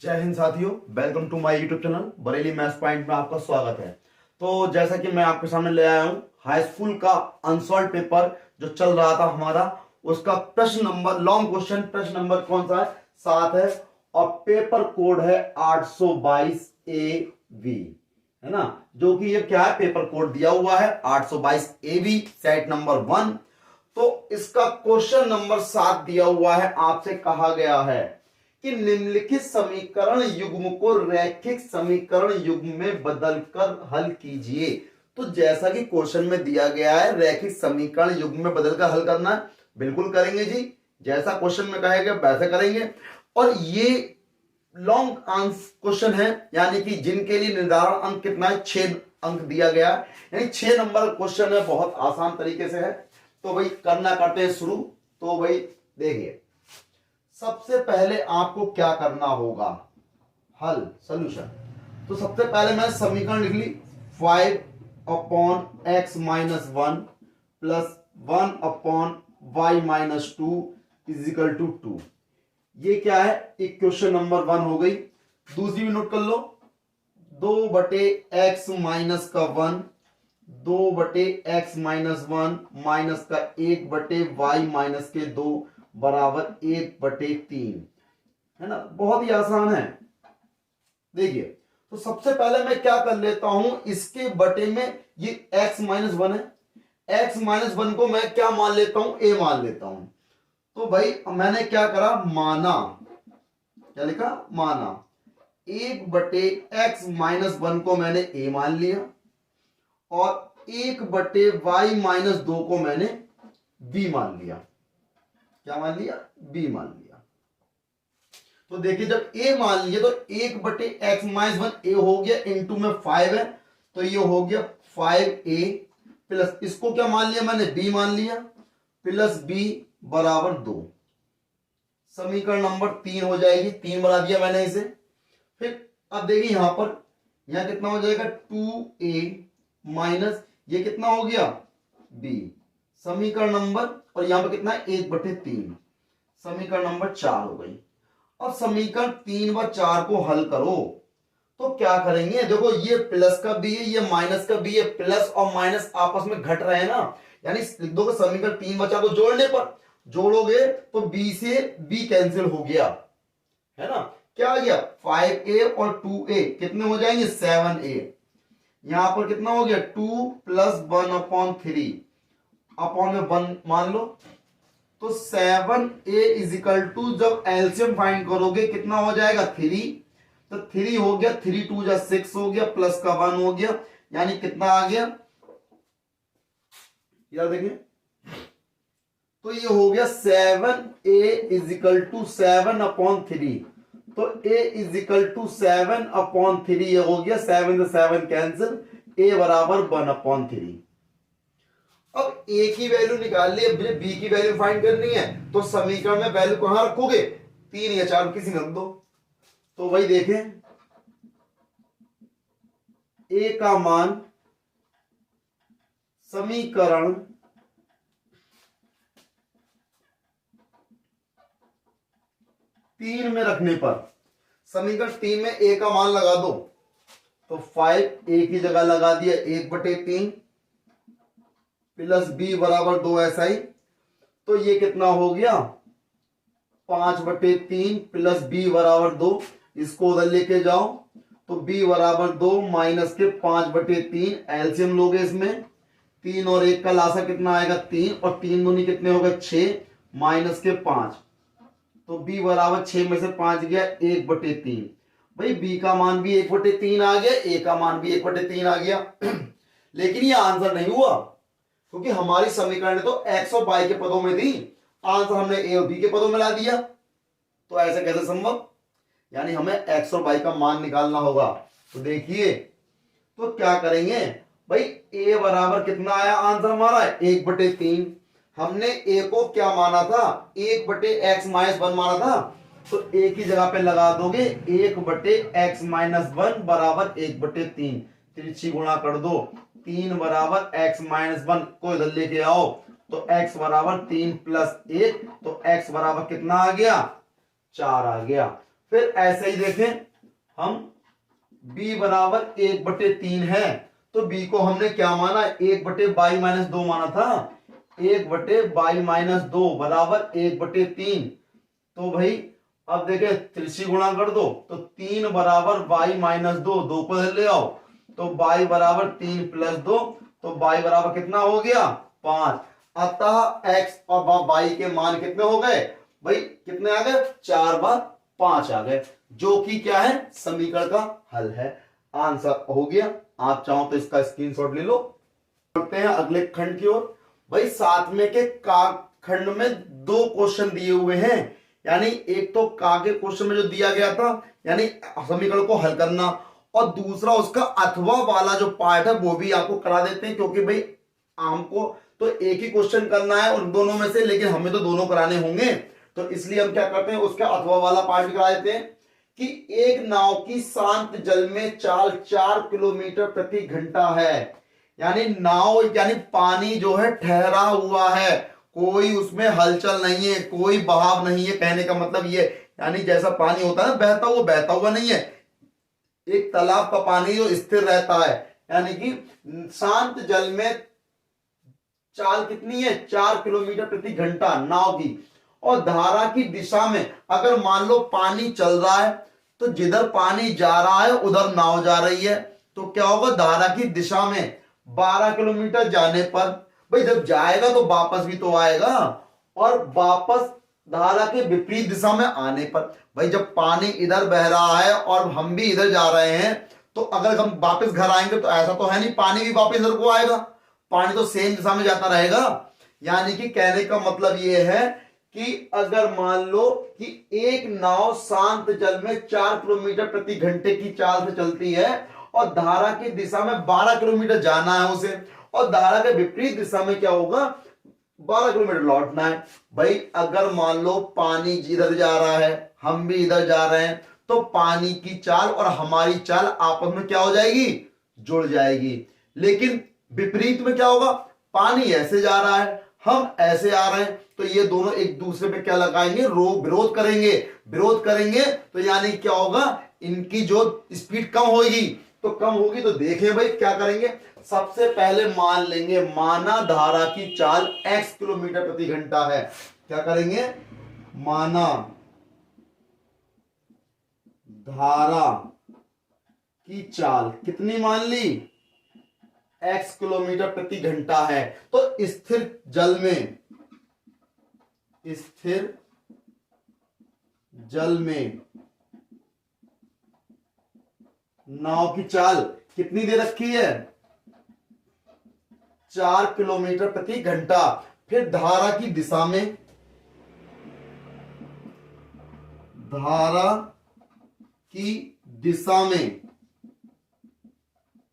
जय हिंद साथियों, welcome to my YouTube channel Bareilly maths point में आपका स्वागत है। तो जैसा कि मैं आपके सामने ले आया हूं हाई स्कूल का अनसॉल्व पेपर जो चल रहा था हमारा, उसका प्रश्न नंबर लॉन्ग क्वेश्चन प्रश्न नंबर कौन सा है? 7 है और पेपर कोड है 822 AB, है ना। जो कि ये क्या है, पेपर कोड दिया हुआ है 822 AB सेट नंबर 1। तो इसका क्वेश्चन नंबर 7 दिया हुआ है। आपसे कहा गया है कि निम्नलिखित समीकरण युग्म को रैखिक समीकरण युग्म में बदलकर हल कीजिए। तो जैसा कि क्वेश्चन में दिया गया है रैखिक समीकरण युग्म में बदलकर हल करना है, बिल्कुल करेंगे जी। जैसा क्वेश्चन में कहेगा वैसे करेंगे। और ये लॉन्ग आंसर क्वेश्चन है, यानी कि जिनके लिए निर्धारण अंक कितना है, 6 अंक दिया गया है, यानी 6 नंबर क्वेश्चन है, बहुत आसान तरीके से है। तो भाई करना करते हैं शुरू। तो भाई देखिए, सबसे पहले आपको क्या करना होगा, हल सोल्यूशन। तो सबसे पहले मैं समीकरण लिख ली, 5/x-1 plus 1/y-2 is equal to 2। ये क्या है, एक क्वेश्चन नंबर 1 हो गई। दूसरी भी नोट कर लो, 2/x-1 2/x-1 माइनस का 1/y-2 बराबर 1/3, है ना। बहुत ही आसान है। देखिए, तो सबसे पहले मैं क्या कर लेता हूं, इसके बटे में ये x-1 है, x-1 को मैं क्या मान लेता हूं, a मान लेता हूं। तो भाई मैंने क्या करा, माना, क्या लिखा, माना 1/x-1 को मैंने a मान लिया और 1/y-2 को मैंने b मान लिया। क्या मान लिया, b मान लिया। तो देखिए, जब a मान लिया तो 1/x-1 a हो गया, इंटू में 5 है तो ये हो गया 5a प्लस इसको क्या मान लिया मैंने, b मान लिया, प्लस b बराबर 2। समीकरण नंबर 3 हो जाएगी, 3 बना दिया मैंने इसे। फिर अब देखिए यहां पर, यहां कितना हो जाएगा, 2a माइनस ये कितना हो गया, b। समीकरण नंबर, और यहां पर कितना है, 1/3। समीकरण नंबर 4 हो गई। अब समीकरण 3 व 4 को हल करो तो क्या करेंगे, देखो ये प्लस का b है, ये माइनस का b है, प्लस और माइनस आपस में घट रहे हैं ना, यानी लिख दोगे समीकरण 3 व 4 को जोड़ने पर, जोड़ोगे तो b से b कैंसिल हो गया, है ना। क्या आ गया, 5a और 2a कितने हो जाएंगे, 7a। यहां पर कितना हो गया, 2 प्लस 1/3 अपॉन में 1 मान लो, तो 7a इजिकल टू, जब एलसीएम फाइंड करोगे कितना हो जाएगा, 3। तो 3 हो गया, 3 2 जा 6 हो गया, प्लस का 1 हो गया, यानी कितना आ गया, यार देखिए, तो ये हो गया 7a इजिकल टू 7/3। तो a इजिकल टू 7/3 ये हो गया, 7 से 7 कैंसिल, a बराबर 1/3। अब a की वैल्यू निकाल ली, अब b की वैल्यू फाइंड करनी है, तो समीकरण में वैल्यू कहां रखोगे, 3 या 4 किसी में रख दो। तो वही देखें, a का मान समीकरण 3 में रखने पर, समीकरण 3 में a का मान लगा दो, तो 5a की जगह लगा दिया 1/3 प्लस b बराबर 2 SI। तो ये कितना हो गया, 5/3 प्लस b बराबर 2। इसको उधर लेके जाओ तो b बराबर 2 माइनस के 5/3, एलसीएम लोगे इसमें, 3 और 1 का लासा कितना आएगा, 3, और 3 दूनी कितने हो गए, 6, माइनस के 5, तो b बराबर 6 में से 5 गया 1/3। भाई b का मान भी 1/3 आ गया, a का मान भी 1/3 आ गया। लेकिन ये आंसर नहीं हुआ, क्योंकि हमारी समीकरण तो x और y के पदों में थी, आंसर हमने a और b के पदों में ला दिया। तो ऐसे कैसे संभव, यानी हमें x और y का मान निकालना होगा। तो देखिए, तो क्या करेंगे भाई, a बराबर कितना आया, आंसर हमारा 1/3। हमने a को क्या माना था, 1/x-1 माना था, तो a की जगह पे लगा दोगे 1/x-1 बराबर 1/3, तिरछी गुणा कर दो, 3 बराबर x-1 को इधर लेके आओ, तो x बराबर 3 प्लस 1, तो x बराबर कितना आ गया, 4 आ गया। फिर ऐसे ही देखें हम b बराबर 1/3 है, तो b को हमने क्या माना, 1/22 माना था, 1/22 बराबर 1/3। तो भाई अब देखें त्रिशी गुणा कर दो, तो 3 बराबर y-2, 2 को ले आओ, तो y बराबर 3 + 2, तो y बराबर कितना हो गया 5। अतः x और y के मान कितने हो गए भाई, कितने आ गए, 4/5 आ गए, जो कि क्या है, समीकरण का हल है। आंसर हो गया। आप चाहो तो इसका स्क्रीनशॉट ले लो। बढ़ते हैं अगले खंड की ओर। भाई 7वें के का खंड में 2 क्वेश्चन दिए हुए हैं, यानी एक तो का के क्वेश्चन में जो दिया गया था यानी समीकरण को हल करना, और दूसरा उसका अथवा वाला जो पार्ट है वो भी आपको करा देते हैं, क्योंकि भाई हमको तो एक ही क्वेश्चन करना है उन दोनों में से, लेकिन हमें तो दोनों कराने होंगे, तो इसलिए हम क्या करते हैं, उसका अथवा वाला पार्ट भी करा देते हैं कि एक नाव की शांत जल में चाल 4 किलोमीटर प्रति घंटा है। यानी नाव यानी पानी जो है ठहरा हुआ है, कोई उसमें हलचल नहीं है, कोई बहाव नहीं है, कहने का मतलब ये, यानी जैसा पानी होता है ना बहता हुआ नहीं है, एक तालाब का पानी जो स्थिर रहता है, यानी कि शांत जल में चाल कितनी है, 4 किलोमीटर प्रति घंटा नाव की। और धारा की दिशा में अगर मान लो पानी चल रहा है, तो जिधर पानी जा रहा है उधर नाव जा रही है, तो क्या होगा, धारा की दिशा में 12 किलोमीटर जाने पर, भाई जब जाएगा तो वापस भी तो आएगा, और वापस धारा के विपरीत दिशा में आने पर, भाई जब पानी इधर बह रहा है और हम भी इधर जा रहे हैं, तो अगर हम वापस घर आएंगे तो ऐसा तो है नहीं पानी भी वापस इधर को आएगा, पानी तो सेम दिशा में जाता रहेगा। यानी कि कहने का मतलब यह है कि अगर मान लो कि एक नाव शांत जल में 4 किलोमीटर प्रति घंटे की चाल से चलती है, और धारा की दिशा में 12 किलोमीटर जाना है उसे, और धारा के विपरीत दिशा में क्या होगा, 12 किलोमीटर लौटना है। भाई अगर मान लो पानी इधर जा रहा है, हम भी इधर जा रहे हैं, तो पानी की चाल और हमारी चाल आपस में क्या हो जाएगी, जुड़ जाएगी। लेकिन विपरीत में क्या होगा, पानी ऐसे जा रहा है, हम ऐसे आ रहे हैं, तो ये दोनों एक दूसरे पे क्या लगाएंगे, विरोध करेंगे, विरोध करेंगे, तो यानी क्या होगा, इनकी जो स्पीड कम होगी, तो कम होगी, तो देखें भाई क्या करेंगे, सबसे पहले मान लेंगे, माना धारा की चाल x किलोमीटर प्रति घंटा है, क्या करेंगे, माना धारा की चाल कितनी मान ली, x किलोमीटर प्रति घंटा है, तो स्थिर जल में नाव की चाल कितनी दे रखी है, 4 किलोमीटर प्रति घंटा। फिर धारा की दिशा में,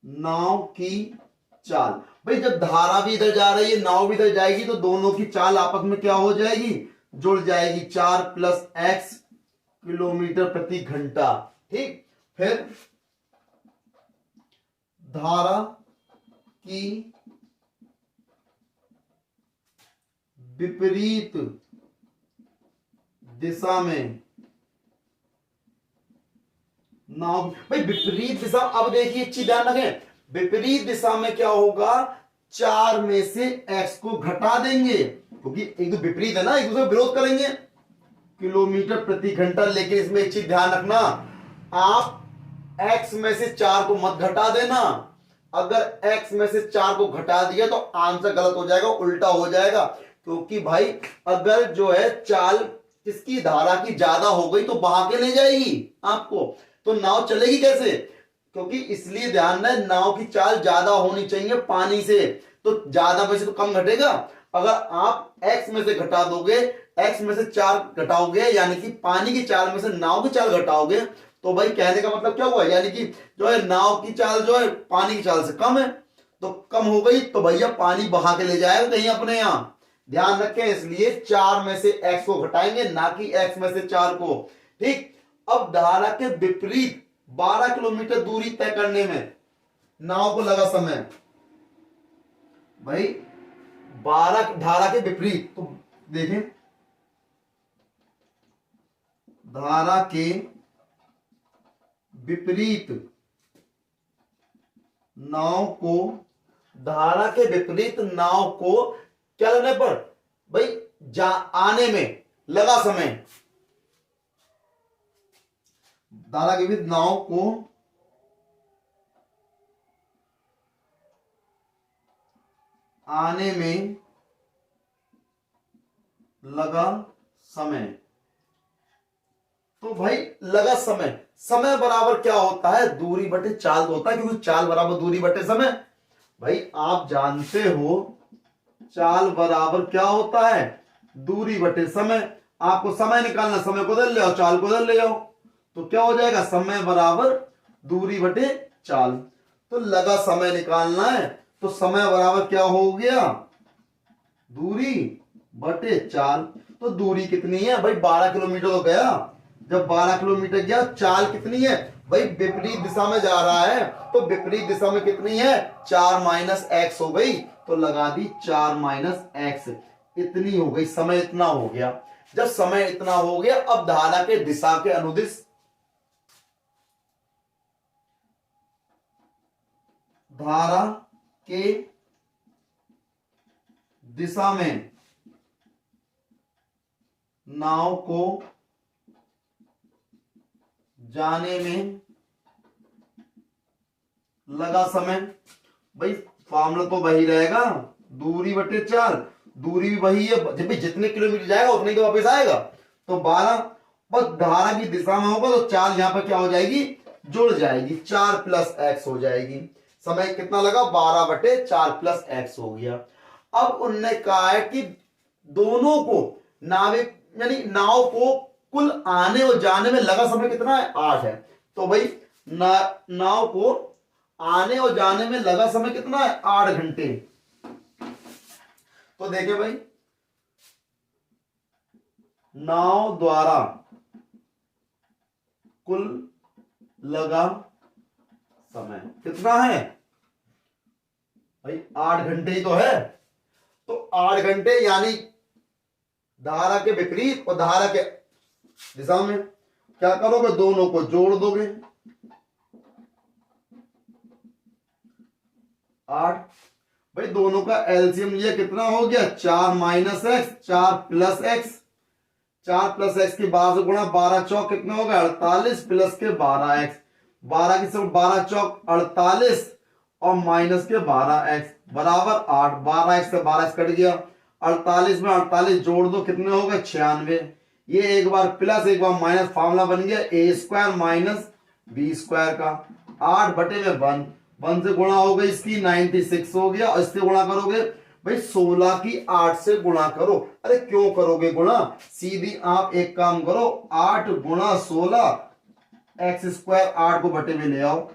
नाव की चाल, भाई जब धारा भी इधर जा रही है, नाव भी इधर जाएगी, तो दोनों की चाल आपस में क्या हो जाएगी, जुड़ जाएगी, 4 + x किलोमीटर प्रति घंटा। ठीक, फिर धारा की विपरीत दिशा में नाव, भाई विपरीत दिशा, अब देखिए एक चीज ध्यान रखें, विपरीत दिशा में क्या होगा, 4 में से x को घटा देंगे, क्योंकि एक तो विपरीत है ना, एक दूसरे विरोध करेंगे, किलोमीटर प्रति घंटा। लेकिन इसमें एक चीज ध्यान रखना, आप x में से 4 को मत घटा देना, अगर x में से 4 को घटा दिया तो आंसर गलत हो जाएगा, उल्टा हो जाएगा, क्योंकि भाई अगर जो है चाल किसकी, धारा की ज्यादा हो गई तो बहा के ले जाएगी आपको, तो नाव चलेगी कैसे, क्योंकि इसलिए ध्यान रहे, नाव की चाल ज्यादा होनी चाहिए पानी से, तो ज्यादा में से तो कम घटेगा। अगर आप x में से घटा दोगे, x में से 4 घटाओगे, यानी कि पानी की चाल में से नाव की चाल घटाओगे, तो भाई कहने का मतलब क्या हुआ, यानी कि जो है नाव की चाल जो है पानी की चाल से कम है, तो कम हो गई, तो भैया पानी बहा के ले जाएगा कहीं अपने यहां, ध्यान रखें, इसलिए 4 में से x को घटाएंगे, ना कि x में से 4 को। ठीक, अब धारा के विपरीत 12 किलोमीटर दूरी तय करने में नाव को लगा समय, भाई 12 धारा के विपरीत, तो देखें धारा के विपरीत नाव को, धारा के विपरीत नाव को क्या करने पर भाई आने में लगा समय, धारा के विपरीत नाव को आने में लगा समय। तो भाई लगा समय, समय बराबर क्या होता है, दूरी बटे चाल होता है, क्योंकि चाल बराबर दूरी बटे समय। भाई आप जानते हो चाल बराबर क्या होता है, दूरी बटे समय। आपको समय निकालना, समय को इधर ले आओ, चाल को इधर ले आओ, तो क्या हो जाएगा, समय बराबर दूरी बटे चाल। तो लगा समय निकालना है तो समय बराबर क्या हो गया, दूरी बटे चाल। तो दूरी कितनी है भाई, 12 किलोमीटर तो गया। जब 12 किलोमीटर गया, चाल कितनी है भाई, विपरीत दिशा में जा रहा है, तो विपरीत दिशा में कितनी है, 4 माइनस एक्स हो गई। तो लगा दी 4 माइनस एक्स, इतनी हो गई, समय इतना हो गया। जब समय इतना हो गया, अब धारा के दिशा के अनुदिश, धारा के दिशा में नाव को जाने में लगा समय। भाई फॉर्मूला तो वही रहेगा, दूरी बटे चाल, दूरी भी वही है, जब भी जितने किलोमीटर जाएगा उतने के वापस आएगा। तो 12 बस धारा की दिशा में होगा, तो चाल यहां पर क्या हो जाएगी, जुड़ जाएगी, 4 प्लस एक्स हो जाएगी। समय कितना लगा, 12 बटे 4 प्लस एक्स हो गया। अब उनने कहा है कि दोनों को नाविक यानी नाव को कुल आने और जाने में लगा समय कितना है, 8 है। तो भाई नाव को आने और जाने में लगा समय कितना है, 8 घंटे। तो देखिए भाई, नाव द्वारा कुल लगा समय कितना है भाई, 8 घंटे ही तो है। तो 8 घंटे यानी धारा के विपरीत और धारा के दिशा में क्या करोगे, दोनों को जोड़ दोगे, 8। भाई दोनों का एलसीएम लिया, कितना हो गया, 4 minus x, 4 plus x, 4 plus x की 12 से गुणा, 12 चौक कितना हो गया, 48 प्लस के 12 एक्स, 12 की सब 12 चौक 48 और माइनस के 12 एक्स बराबर 8। 12 एक्स से 12 एक्स कट गया, 48 में 48 जोड़ दो, कितने हो गए, 96। ये एक बार प्लस एक बार माइनस, फार्मूला बन गया ए स्क्वायर माइनस बी स्क्वायर का, 8 बटे में 1, 1 से गुणा हो गई इसकी 96 हो गया, और इससे गुणा करोगे भाई 16 की 8 से गुणा करो। अरे क्यों करोगे गुणा, सीधी आप एक काम करो, 8 गुणा 16 एक्स स्क्वायर, 8 को बटे में ले आओ,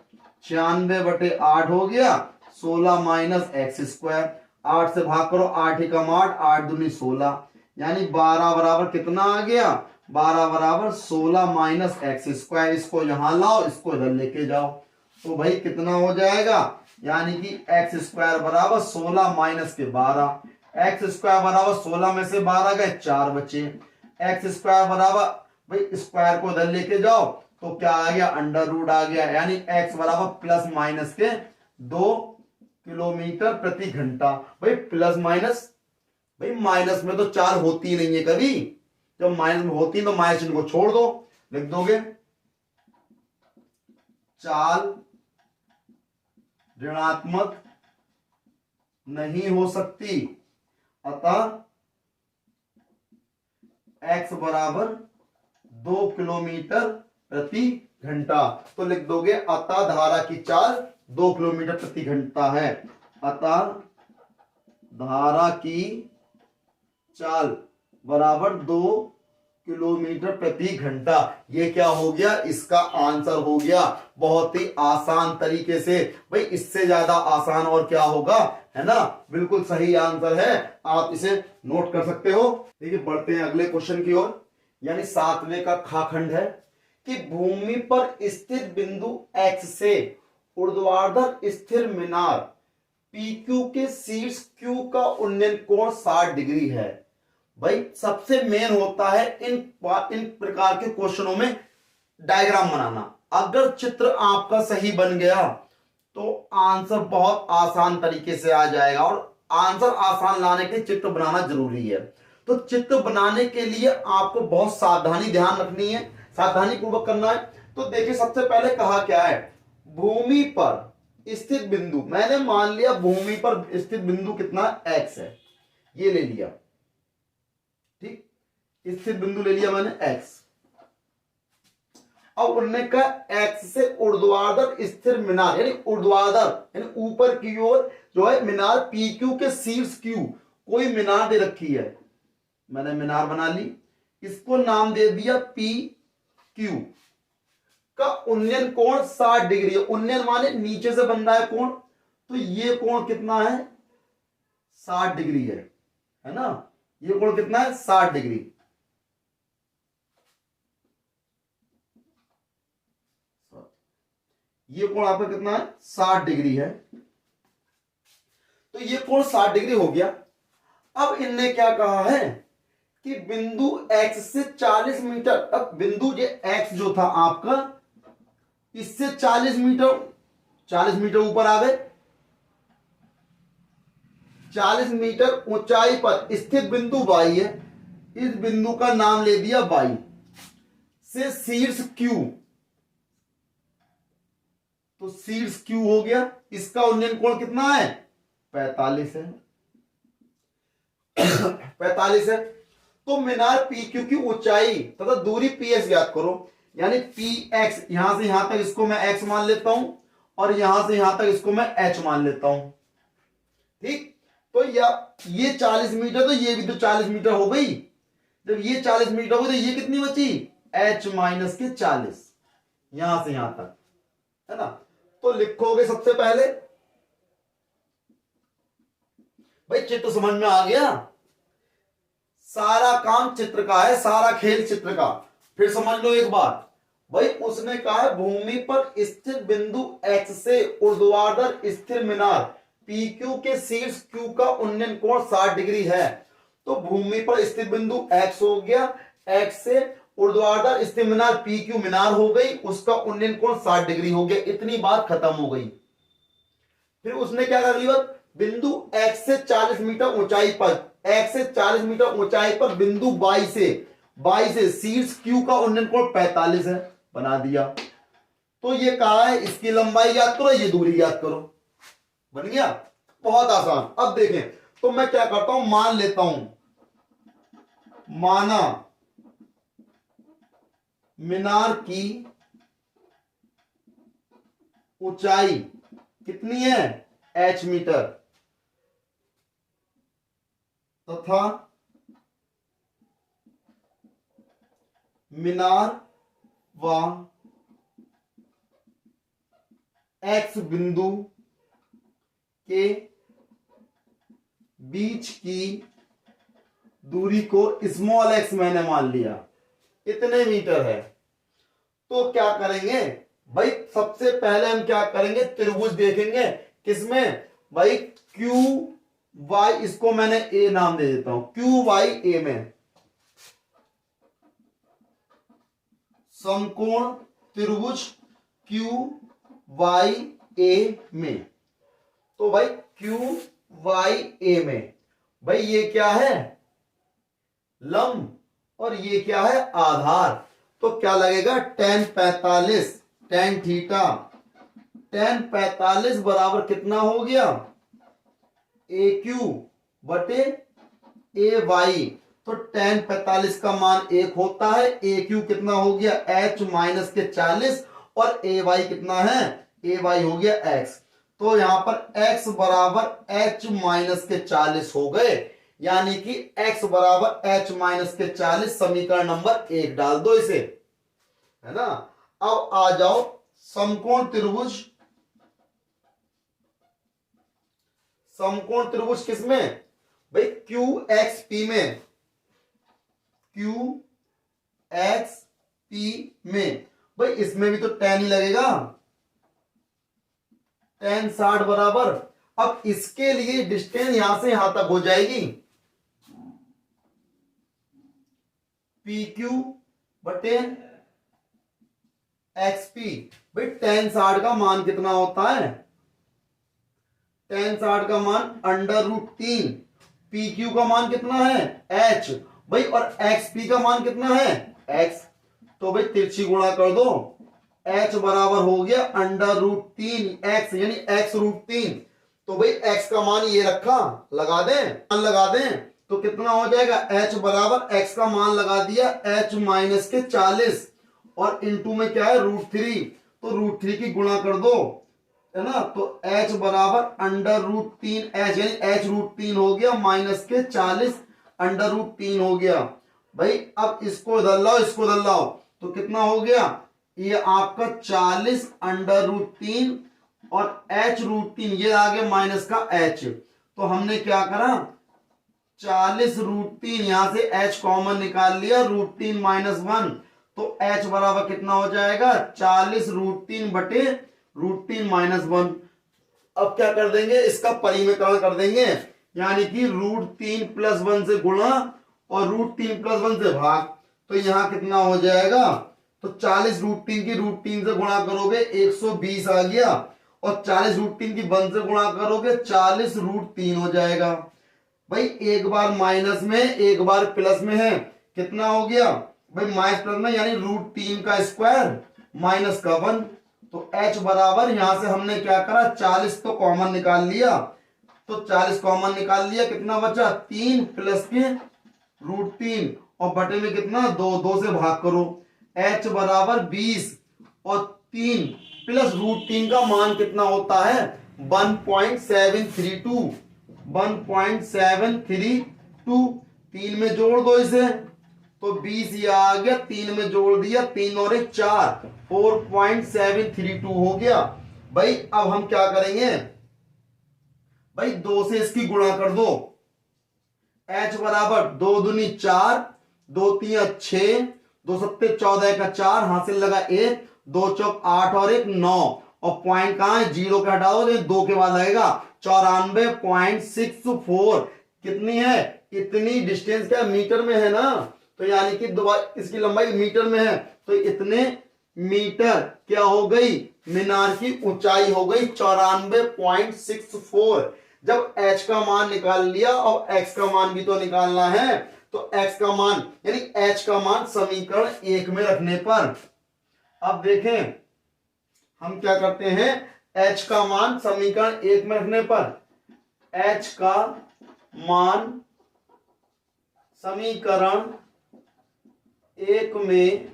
96 बटे 8 हो गया, 16 माइनस एक्स स्क्वायर, 8 से भाग करो, 8 एकम 8, 8 दूनी 16, यानी 12 बराबर कितना आ गया, 12 बराबर 16 माइनस एक्स स्क्वायर। इसको यहां लाओ, इसको इधर लेके जाओ, तो भाई कितना हो जाएगा, यानी कि एक्स स्क्वायर बराबर 16 माइनस के 12, एक्स स्क्वायर बराबर 16 में से 12 गए, 4 बचे, एक्स स्क्वायर बराबर भाई स्क्वायर को इधर लेके जाओ, तो क्या आ गया, अंडर रूट आ गया, यानी एक्स बराबर प्लस माइनस के 2 किलोमीटर प्रति घंटा। भाई प्लस माइनस, भाई माइनस में तो 4 होती नहीं है कभी, जब माइनस में होती है तो माइनस चिन्ह को छोड़ दो, लिख दोगे चाल ऋणात्मक नहीं हो सकती, अतः x बराबर 2 किलोमीटर प्रति घंटा। तो लिख दोगे अतः धारा की चाल 2 किलोमीटर प्रति घंटा है, अतः धारा की चाल बराबर 2 किलोमीटर प्रति घंटा। ये क्या हो गया, इसका आंसर हो गया, बहुत ही आसान तरीके से। भाई इससे ज्यादा आसान और क्या होगा, है ना, बिल्कुल सही आंसर है, आप इसे नोट कर सकते हो। देखिए बढ़ते हैं अगले क्वेश्चन की ओर, यानी 7वें का खाखंड है कि भूमि पर स्थित बिंदु x से ऊर्ध्वाधर स्थिर मीनार PQ के शीर्ष Q का उन्नयन कोण 60 डिग्री है। भाई सबसे मेन होता है इन प्रकार के क्वेश्चनों में डायग्राम बनाना। अगर चित्र आपका सही बन गया तो आंसर बहुत आसान तरीके से आ जाएगा, और आंसर आसान लाने के लिए चित्र बनाना जरूरी है। तो चित्र बनाने के लिए आपको बहुत सावधानी ध्यान रखनी है, सावधानी पूर्वक करना है। तो देखिए सबसे पहले कहा क्या है, भूमि पर स्थित बिंदु, मैंने मान लिया भूमि पर स्थित बिंदु कितना x है, ये ले लिया, ठीक, स्थित बिंदु ले लिया मैंने x। अब उन्होंने कहा x से ऊर्ध्वाधर स्थिर मीनार, यानी ऊर्ध्वाधर यानी ऊपर की ओर जो है मीनार PQ के शीर्ष Q, कोई मीनार दे रखी है, मैंने मीनार बना ली, इसको नाम दे दिया PQ का उन्नयन कोण 60 डिग्री है। उन्नयन माने नीचे से बन रहा है कोण, तो ये कोण कितना है 60 डिग्री है ना, ये कोण कितना है 60 डिग्री। ये कोण आपका कितना है 60 डिग्री है, तो ये कोण 60 डिग्री हो गया। अब इनने क्या कहा है कि बिंदु x से 40 मीटर, अब बिंदु ये x जो था आपका इससे 40 मीटर ऊपर आ गए, 40 मीटर ऊंचाई पर स्थित बिंदु y है, इस बिंदु का नाम ले दिया y से शीर्ष Q, तो शीर्ष Q हो गया, इसका उन्नयन कोण कितना है 45 है 45 है। तो मीनार PQ की ऊंचाई तथा दूरी PS ज्ञात करो, यानी PX, यहां से यहां तक इसको मैं x मान लेता हूं, और यहां से यहां तक इसको मैं h मान लेता हूं, ठीक। तो ये 40 मीटर, तो ये भी तो 40 मीटर हो गई, जब ये 40 मीटर हो गई तो ये कितनी बची h माइनस के 40, यहां से यहां तक, है ना। तो लिखोगे सबसे पहले, भाई चित्र समझ में आ गया, सारा काम चित्र का है, सारा खेल चित्र का। फिर समझ लो एक बात, भाई उसने कहा है भूमि पर स्थित बिंदु x से ऊर्ध्वाधर स्थिर मीनार PQ के शीर्ष Q का उन्नयन कोण 60 डिग्री है। तो भूमि पर स्थित बिंदु x हो गया, x से ऊर्ध्वाधर स्थिर मीनार PQ मीनार हो गई, उसका उन्नयन कोण 60 डिग्री हो गया, इतनी बात खत्म हो गई। फिर उसने क्या कर लिया, बिंदु x से 40 मीटर ऊंचाई पर, x से 40 मीटर ऊंचाई पर बिंदु y से शीर्ष Q का उन्नयन कोण 45 है, बना दिया। तो ये कहा है इसकी लंबाई याद करो, ये दूरी याद करो, बन गया, बहुत आसान। अब देखें, तो मैं क्या करता हूं, मान लेता हूं, माना मीनार की ऊंचाई कितनी है h मीटर, तथा मीनार व x बिंदु के बीच की दूरी को स्मॉल x मैंने मान लिया, इतने मीटर है। तो क्या करेंगे भाई, सबसे पहले हम क्या करेंगे, त्रिभुज देखेंगे, किसमें भाई क्यू वाई, इसको मैंने ए नाम दे देता हूं, क्यू वाई ए में, समकोण त्रिभुज क्यू वाई ए में। तो भाई क्यू वाई ए में, भाई ये क्या है लंब, और ये क्या है आधार। तो क्या लगेगा tan 45, tan थीटा, tan 45 बराबर कितना हो गया AQ बटे AY। तो tan 45 का मान 1 होता है, AQ कितना हो गया H माइनस के 40, और AY कितना है, AY हो गया X। तो यहां पर X बराबर H माइनस के 40 हो गए, यानी कि x बराबर h माइनस के 40, समीकरण नंबर 1 डाल दो इसे, है ना। अब आ जाओ समकोण त्रिभुज, समकोण त्रिभुज किसमें भाई QXP में, QXP में, भाई इसमें भी तो tan ही लगेगा, tan 60 बराबर, अब इसके लिए डिस्टेंस यहां से यहां तक हो जाएगी PQ बटे एक्सपी। भाई tan 60 का मान कितना होता है? tan 60 का मान √3। पी क्यू का मान कितना है? h। भाई और एक्सपी का मान कितना है? x। तो भाई तिरछी गुणा कर दो, h बराबर हो गया √3x यानी x√3। तो भाई x का मान ये रखा, लगा दें, लगा दें तो कितना हो जाएगा? h बराबर x का मान लगा दिया h माइनस के 40 और इनटू में क्या है? √3। तो √3 की गुणा कर दो, है ना? तो h बराबर √3h यानी h√3 हो गया माइनस के 40 √3 हो गया। भाई अब इसको इधर लाओ, इसको इधर लाओ तो कितना हो गया? ये आपका 40 √3 और h√3 ये आ गया माइनस का h। तो हमने क्या करा? 40 √3 यहां से h कॉमन निकाल लिया, √3 माइनस 1। तो h बराबर कितना हो जाएगा? 40 √3 बटे √3 माइनस 1। अब क्या कर देंगे? इसका परिमेयकरण कर देंगे, यानी कि √3 प्लस 1 से गुणा और √3 प्लस 1 से भाग। तो यहां कितना हो जाएगा? तो 40 √3 की √3 से गुणा करोगे 120 आ गया और 40 √3 की 1 से गुणा करोगे 40 √3 हो जाएगा। भाई एक बार माइनस में एक बार प्लस में है, कितना हो गया? भाई माइनस प्लस में यानी √3 का स्क्वायर माइनस का 1। तो h बराबर यहां से हमने क्या करा? 40 तो कॉमन निकाल लिया, तो 40 कॉमन निकाल लिया, कितना बचा? 3 प्लस के √3 और बटे में कितना? 2 से भाग करो। h बराबर 20 और 3 प्लस √3 का मान कितना होता है? 1.732। 1.732 3 में जोड़ दो इसे, तो 20 ये आ गया, 3 में जोड़ दिया, 3 और 1 4, 4.732 हो गया। भाई अब हम क्या करेंगे? भाई 2 से इसकी गुणा कर दो। h बराबर 2 दूनी 4, 2 3 6, 2 सत्ते 14 का 4, हासिल लगा 1, 2 चौक 8 और 1 9 और पॉइंट कहां है? 0 के हटाओ तो 2 के बाद आएगा 94.64। कितनी है? इतनी डिस्टेंस क्या मीटर में है ना, तो यानी कि इसकी लंबाई मीटर में है, तो इतने मीटर क्या हो गई? मीनार की ऊंचाई हो गई 94.64। जब h का मान निकाल लिया और x का मान भी तो निकालना है, तो x का मान यानी h का मान समीकरण 1 में रखने पर, अब देखें हम क्या करते हैं? h का मान समीकरण 1 में रखने पर, h का मान समीकरण 1 में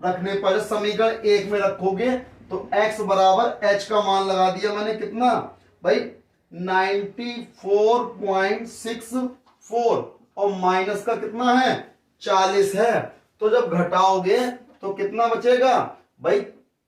रखने पर, समीकरण 1 में रखोगे तो x बराबर h का मान लगा दिया मैंने, कितना भाई? 94.64 और माइनस का कितना है? 40 है। तो जब घटाओगे तो कितना बचेगा? भाई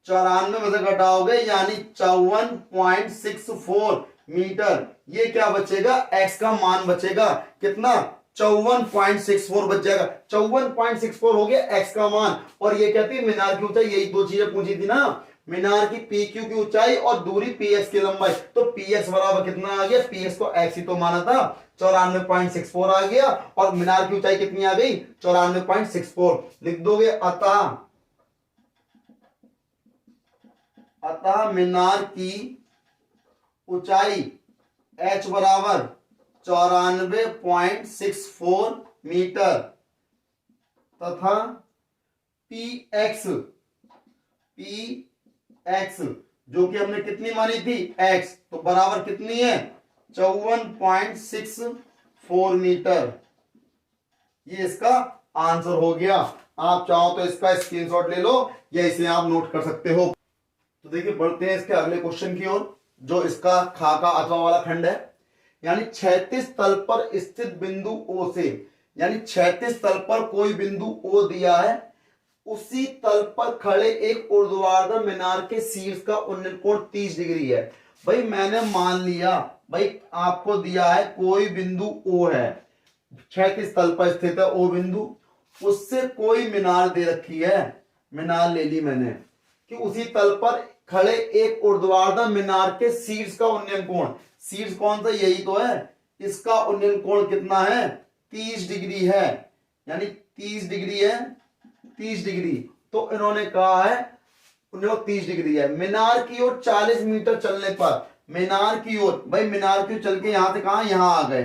94 में से घटाओगे यानी 54.64 मीटर। ये क्या बचेगा? x का मान बचेगा, कितना? 54.64 बच जाएगा। 54.64 हो गया x का मान। और ये कहती है मीनार की ऊंचाई, यही दो चीजें पूछी थी ना, मीनार की पी क्यू की ऊंचाई और दूरी पी एक्स की लंबाई। तो पी एक्स बराबर कितना आ गया? पी एक्स को एक्स ही तो माना था, 94.64 आ गया और मीनार की ऊंचाई कितनी आ गई? 94.64 लिख दोगे। अतः मीनार की ऊंचाई h बराबर 94.64 मीटर तथा px जो कि हमने कितनी मानी थी? x, तो बराबर कितनी है? 54.64 मीटर। ये इसका आंसर हो गया। आप चाहो तो इसका स्क्रीनशॉट ले लो या इसे आप नोट कर सकते हो। तो देखिए बढ़ते हैं इसके अगले क्वेश्चन की ओर, जो इसका खाका अथवा वाला खंड है। यानी क्षैतिज तल पर स्थित बिंदु O से, यानी क्षैतिज तल पर कोई बिंदु O दिया है, उसी तल पर खड़े एक ऊर्ध्वाधर मीनार के शीर्ष का उन्नयन कोण 30 डिग्री है। भाई मैंने मान लिया, भाई आपको दिया है कोई बिंदु O है, क्षैतिज तल पर स्थित है O बिंदु, उससे कोई मीनार दे रखी है, मीनार ले ली मैंने कि उसी तल पर खड़े एक ऊर्ध्वाधर मीनार के शीर्ष का उन्नयन कोण, शीर्ष कौन सा? यही तो है, इसका उन्नयन कोण कितना है? 30 डिग्री है, यानी 30 डिग्री है, 30 डिग्री। तो इन्होंने कहा है 30 डिग्री है। मीनार की ओर 40 मीटर चलने पर, मीनार की ओर, भाई मीनार की ओर चल के यहां से कहा, यहां आ गए,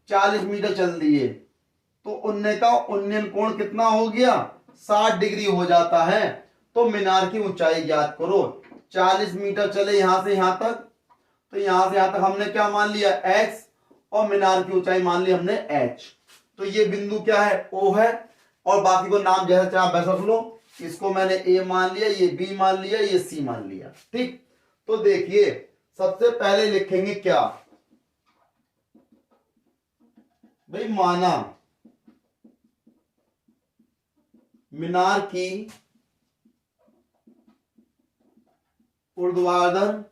40 मीटर चल दिए, तो उन्नयन का उन्नयन कोण कितना हो गया, 60 डिग्री हो जाता है। तो मीनार की ऊंचाई ज्ञात करो। 40 मीटर चले यहां से यहां तक, तो यहां से यहां तक हमने क्या मान लिया, x, और मीनार की ऊंचाई मान ली हमने h। तो ये बिंदु क्या है, O है, और बाकी को नाम जैसा चाहे वैसा रख लो। इसको मैंने A मान लिया, ये B मान लिया, ये C मान लिया। ठीक, तो देखिए सबसे पहले लिखेंगे क्या, भाई माना मीनार की ऊर्ध्वाधर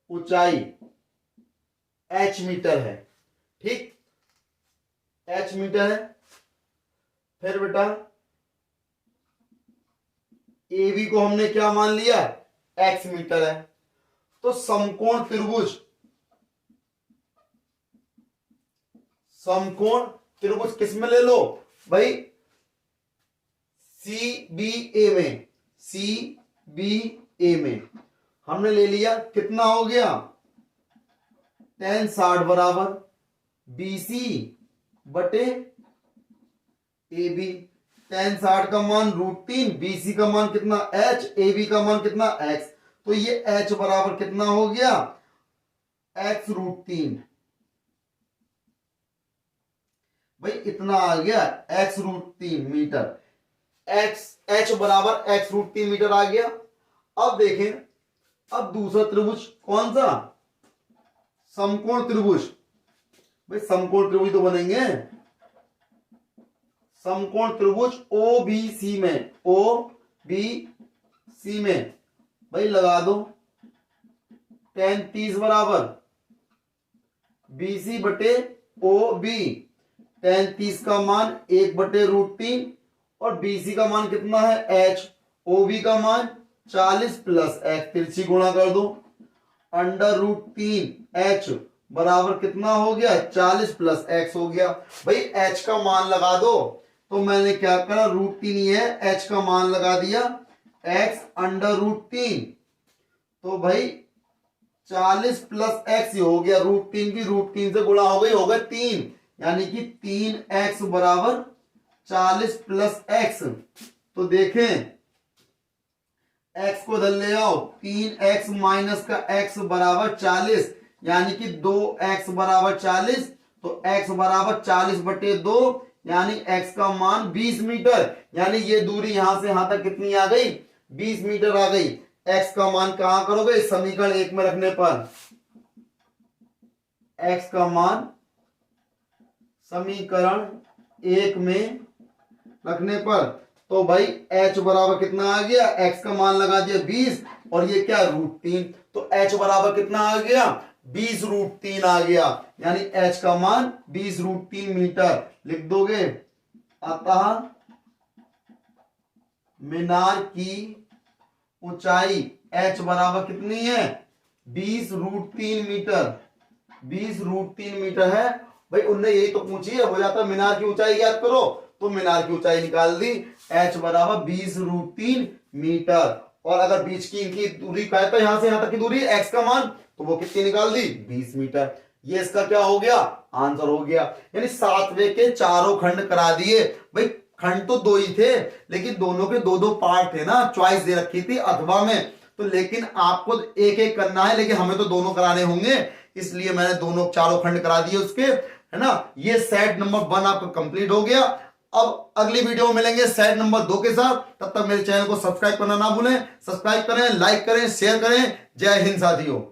ऊंचाई h मीटर है। ठीक, h मीटर है। फिर बेटा AB को हमने क्या मान लिया, x मीटर है। तो समकोण त्रिभुज, समकोण त्रिभुज किसमें ले लो भाई, CBA में, CBA में हमने ले लिया, कितना हो गया, tan 60 बराबर BC बटे AB। tan 60 का मान √3, BC का मान कितना h, AB का मान कितना x। तो ये h बराबर कितना हो गया, x √3। भाई इतना आ गया x √3 मीटर, h बराबर x √3 मीटर आ गया। अब देखें, अब दूसरा त्रिभुज कौन सा, समकोण त्रिभुज। भाई समकोण त्रिभुज तो बनेंगे, समकोण त्रिभुज OBC में, OBC में भाई लगा दो, tan 30 बराबर BC बटे OB। tan 30 का मान 1 बटे √3, और BC का मान कितना है h, OB का मान 40 प्लस x, तिरछी गुणा कर दो, √3h बराबर कितना हो गया, 40 प्लस x हो गया। भाई h का मान लगा दो, तो मैंने क्या करा, √3 ही है, h का मान लगा दिया, x √3। तो भाई 40 प्लस x हो गया, √3 की √3 से गुणा हो गई, हो गया 3, यानी कि 3x बराबर 40 प्लस x। तो देखें x को इधर ले आओ, 3x माइनस का x बराबर 40, यानी कि 2x बराबर 40। तो x बराबर 40 बटे 2, यानी x का मान 20 मीटर, यानी ये दूरी यहां से यहां तक कितनी आ गई, 20 मीटर आ गई। x का मान कहां करोगे, समीकरण 1 में रखने पर, x का मान समीकरण 1 में रखने पर, तो भाई h बराबर कितना आ गया, x का मान लगा दिया 20, और ये क्या √3, तो h बराबर कितना आ गया, 20 √3 आ गया, यानी h का मान 20 √3 मीटर लिख दोगे। अतः मीनार की ऊंचाई h बराबर कितनी है, 20 √3 मीटर, 20 √3 मीटर है। भाई उनने यही तो पूछी है, हो जाता मीनार की ऊंचाई ज्ञात करो, तो मीनार की ऊंचाई निकाल दी, h बराबर 20 √3 मीटर। और अगर बीच की इनकी दूरी का है, तो यहां से यहां तक की दूरी x का मान, तो वो कितनी निकाल दी, 20 मीटर। ये इसका क्या हो गया, आंसर हो गया। यानी 7वें के चारों खंड करा दिए। भाई खंड तो 2 ही थे, लेकिन दोनों के 2-2 पार्ट थे ना, चॉइस दे रखी थी अथवा में, तो लेकिन आपको एक एक करना है, लेकिन हमें तो दोनों कराने होंगे, इसलिए मैंने दोनों चारों खंड करा दिए उसके, है ना। ये सेट नंबर 1 आपका कंप्लीट हो गया। अब अगली वीडियो में मिलेंगे सेट नंबर 2 के साथ। तब तक मेरे चैनल को सब्सक्राइब करना ना भूलें, सब्सक्राइब करें, लाइक करें, शेयर करें। जय हिंद साथियों।